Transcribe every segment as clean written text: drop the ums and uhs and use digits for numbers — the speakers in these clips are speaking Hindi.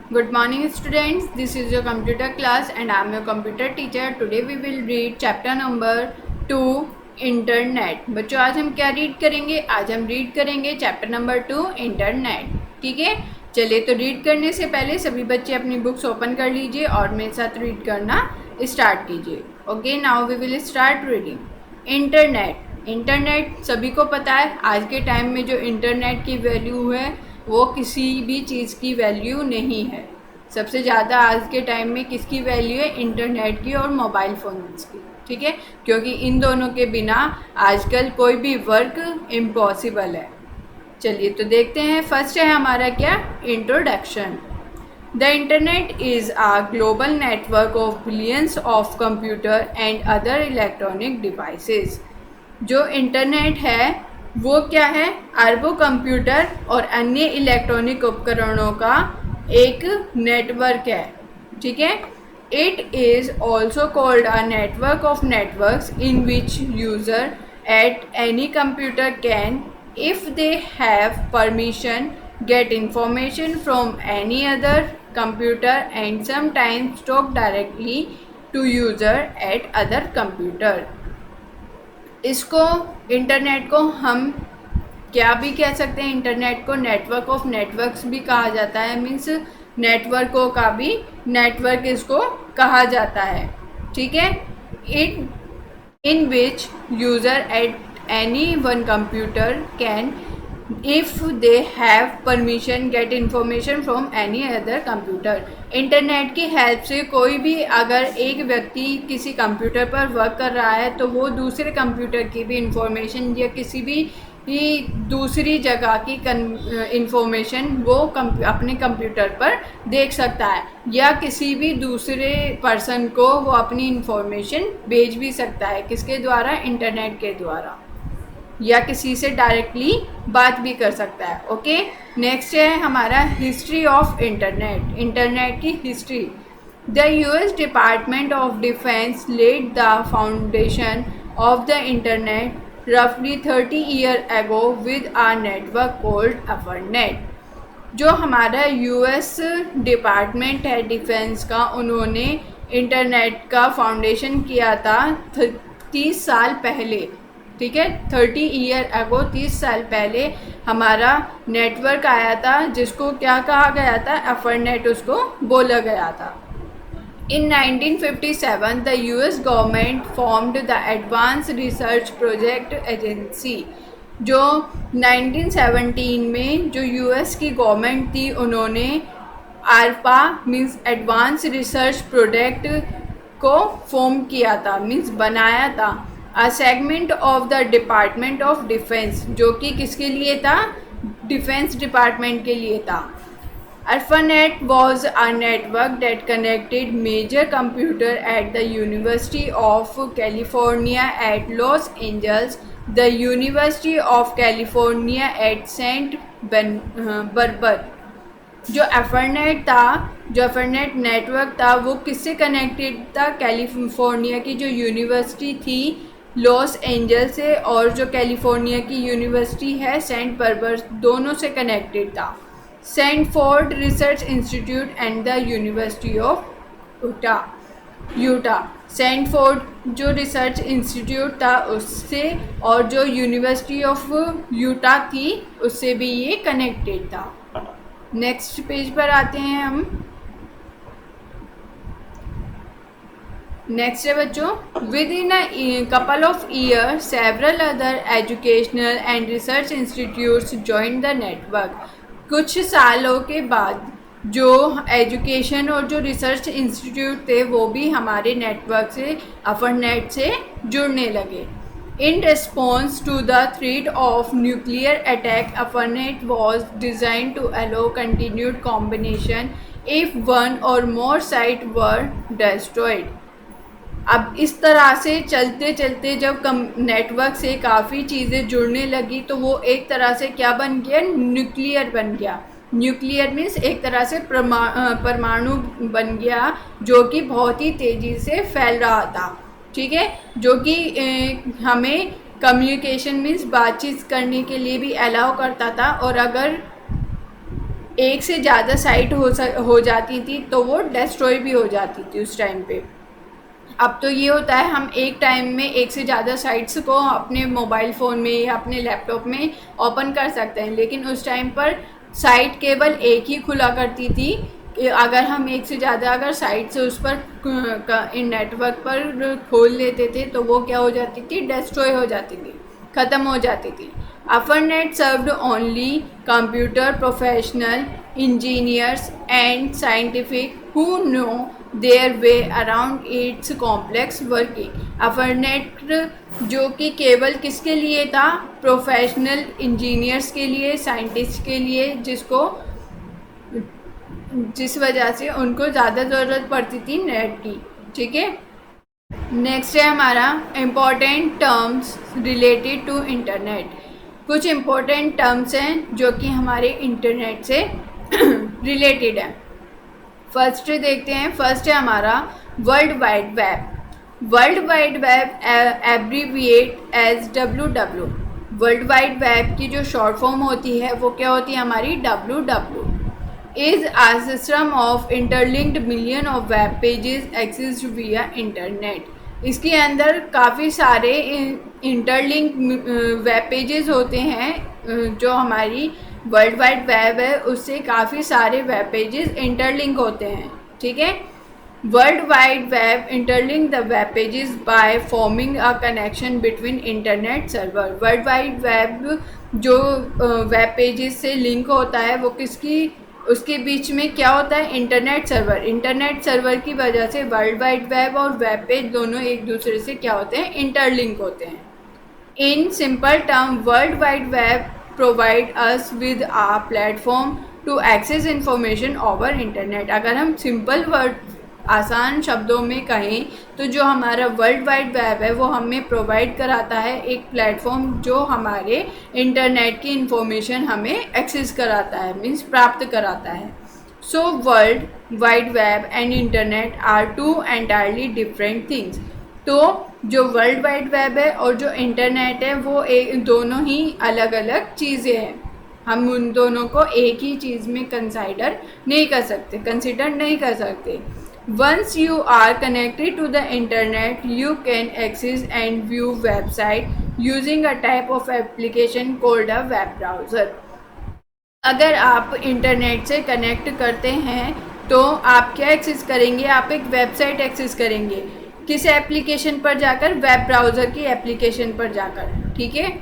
Good morning students, this is your computer class and I am your computer teacher. Today we will read chapter number 2 internet. बच्चों आज हम क्या रीड करेंगे? आज हम रीड करेंगे चैप्टर नंबर 2 इंटरनेट। ठीक है, चलिए तो रीड करने से पहले सभी बच्चे अपनी बुक्स ओपन कर लीजिए और मेरे साथ रीड करना स्टार्ट कीजिए। Okay, now we will start reading. Internet. Internet सभी को पता है आज के टाइम में जो इंटरनेट की वैल्यू है वो किसी भी चीज़ की वैल्यू नहीं है। सबसे ज़्यादा आज के टाइम में किसकी वैल्यू है? इंटरनेट की और मोबाइल फ़ोन्स की। ठीक है, क्योंकि इन दोनों के बिना आजकल कोई भी वर्क इम्पॉसिबल है। चलिए तो देखते हैं। फर्स्ट है हमारा क्या? Introduction. The internet is a global network of billions of computer and other electronic devices. जो इंटरनेट है वो क्या है? अरबों कंप्यूटर और अन्य इलेक्ट्रॉनिक उपकरणों का एक नेटवर्क है। ठीक है, it is also called a network of networks in which user at any computer can, if they have permission, get information from any other computer and sometimes talk directly to user at other computer। इसको इंटरनेट को हम क्या भी कह सकते हैं? इंटरनेट को नेटवर्क ऑफ नेटवर्क्स भी कहा जाता है। मीन्स नेटवर्कों का भी नेटवर्क इसको कहा जाता है। ठीक है, in which user at any one computer can, if they have permission, get information from any other computer। Internet की हेल्प से कोई भी अगर एक व्यक्ति किसी कंप्यूटर पर वर्क कर रहा है तो वो दूसरे कंप्यूटर की भी इंफॉर्मेशन या किसी भी दूसरी जगह की इंफॉर्मेशन वो अपने कंप्यूटर पर देख सकता है, या किसी भी दूसरे पर्सन को वो अपनी इंफॉर्मेशन भेज भी सकता है। किसके द्वारा? इंटरनेट के द्वारा, या किसी से डायरेक्टली बात भी कर सकता है। ओके, नेक्स्ट है हमारा हिस्ट्री ऑफ इंटरनेट। इंटरनेट की history. The US department of defence led the foundation of the internet रफली 30 year ago with a network called ARPANET. जो हमारा यूएस डिपार्टमेंट है डिफेंस का, उन्होंने इंटरनेट का फाउंडेशन किया था 30 साल पहले। ठीक है, 30 ईयर एगो, 30 साल पहले हमारा नेटवर्क आया था जिसको क्या कहा गया था? एफरनेट उसको बोला गया था। इन 1957 the US government formed the advance research project agency. जो 1917 में जो यूएस की गवर्नमेंट थी उन्होंने आरपा मीन्स एडवांस रिसर्च प्रोजेक्ट को फॉर्म किया था, मीन्स बनाया था। A segment of the department of defence, जो कि किसके लिए था? डिफेंस डिपार्टमेंट के लिए था। ARPANET was a network that connected major computer at the University of California at Los Angeles, the University of California at Saint Barbara। जो एफरनेट था, जो एफरनेट नेटवर्क था, वो किससे कनेक्टेड था? कैलिफोर्निया की जो यूनिवर्सिटी थी लॉस एंजल्स से, और जो कैलिफोर्निया की यूनिवर्सिटी है सेंट बर्बर, दोनों से कनेक्टेड था। Sandford research institute and the university of Utah. Sandford जो रिसर्च इंस्टीट्यूट था उससे, और जो यूनिवर्सिटी ऑफ यूटा थी उससे भी ये कनेक्टेड था। नेक्स्ट पेज पर आते हैं हम। नेक्स्ट है बच्चों, with in a couple of year several other educational and research institutes join the network. कुछ सालों के बाद जो एजुकेशन और जो रिसर्च इंस्टीट्यूट थे वो भी हमारे नेटवर्क से, एफरनेट से जुड़ने लगे। In response to the threat of nuclear attack, ARPANET was designed to allow continued combination if one or more sites were destroyed। अब इस तरह से चलते चलते जब नेटवर्क से काफ़ी चीज़ें जुड़ने लगी तो वो एक तरह से क्या बन गया? न्यूक्लियर बन गया। न्यूक्लियर मीन्स एक तरह से परमाणु बन गया, जो कि बहुत ही तेज़ी से फैल रहा था। ठीक है, जो कि हमें कम्युनिकेशन मीन्स बातचीत करने के लिए भी अलाउ करता था, और अगर एक से ज़्यादा साइट हो जाती थी तो वो डिस्ट्रॉय भी हो जाती थी उस टाइम पे। अब तो ये होता है हम एक टाइम में एक से ज़्यादा साइट्स को अपने मोबाइल फ़ोन में या अपने लैपटॉप में ओपन कर सकते हैं, लेकिन उस टाइम पर साइट केवल एक ही खुला करती थी। अगर हम एक से ज़्यादा अगर साइट से उस पर इन नेटवर्क पर खोल लेते थे तो वो क्या हो जाती थी, डिस्ट्रॉय हो जाती थी, ख़त्म हो जाती थी। ARPANET served only computer professional, engineers and scientific who know their way around its complex working. ARPANET जो कि केवल किसके लिए था, प्रोफेशनल इंजीनियर्स के लिए, साइंटिस्ट के लिए, जिस वजह से उनको ज़्यादा ज़रूरत पड़ती थी नेट की। ठीक है, नेक्स्ट है हमारा important terms related to internet. कुछ इम्पोर्टेंट टर्म्स हैं जो कि हमारे इंटरनेट से रिलेटेड है। फर्स्ट देखते हैं, फर्स्ट है हमारा world wide web. World wide web abbreviate as WW। World wide web की जो शॉर्ट फॉर्म होती है वो क्या होती है हमारी, WW। Is a system of interlinked million of web pages accessed विया इंटरनेट। इसके अंदर काफ़ी सारे इंटरलिंक वेब पेजेस होते हैं। जो हमारी वर्ल्ड वाइड वेब है उससे काफ़ी सारे वेब पेजेस इंटरलिंक होते हैं। ठीक है, world wide web interlink the web pages by forming a connection between internet server. World wide web जो वेब पेजेस से लिंक होता है वो किसकी, उसके बीच में क्या होता है, इंटरनेट सर्वर। इंटरनेट सर्वर की वजह से वर्ल्ड वाइड वेब और वेब पेज दोनों एक दूसरे से क्या होते हैं, इंटरलिंक होते हैं। In simple term world wide web provide us with a platform to access information over internet. अगर हम सिंपल वर्ड आसान शब्दों में कहें तो जो हमारा वर्ल्ड वाइड वेब है वो हमें प्रोवाइड कराता है एक प्लेटफॉर्म जो हमारे इंटरनेट की इंफॉर्मेशन हमें एक्सेस कराता है, मीन्स प्राप्त कराता है। So world wide web and internet are two entirely different things. तो जो वर्ल्ड वाइड वेब है और जो इंटरनेट है वो दोनों ही अलग अलग चीज़ें हैं। हम उन दोनों को एक ही चीज़ में कंसिडर नहीं कर सकते। Once you are connected to the internet, you can access and view website using a type of application called a web browser. अगर आप इंटरनेट से कनेक्ट करते हैं तो आप क्या एक्सेस करेंगे, आप एक वेबसाइट एक्सेस करेंगे। किस एप्लीकेशन पर जाकर, वेब ब्राउज़र की एप्लीकेशन पर जाकर। ठीक है,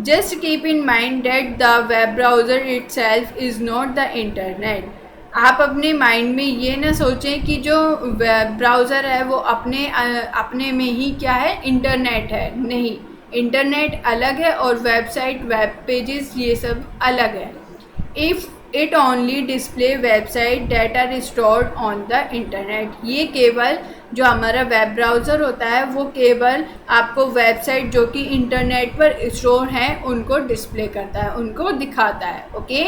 just keep in mind that the web browser itself is not the internet. आप अपने माइंड में ये ना सोचें कि जो वेब ब्राउज़र है वो अपने में ही क्या है, इंटरनेट है। नहीं, इंटरनेट अलग है और वेबसाइट, वेब पेजेस ये सब अलग है। If it only display website that are stored on the internet. ये केवल जो हमारा वेब ब्राउज़र होता है वो केवल आपको वेबसाइट जो कि इंटरनेट पर स्टोर हैं उनको डिस्प्ले करता है, उनको दिखाता है। ओके,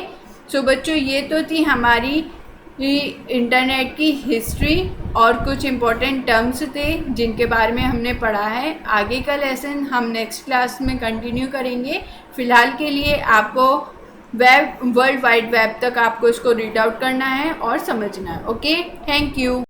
सो बच्चों ये तो थी हमारी इंटरनेट की हिस्ट्री और कुछ इम्पोर्टेंट टर्म्स थे जिनके बारे में हमने पढ़ा है। आगे का लेसन हम नेक्स्ट क्लास में कंटिन्यू करेंगे। फ़िलहाल के लिए आपको वर्ल्ड वाइड वेब तक आपको इसको रीड आउट करना है और समझना है। Okay, thank you.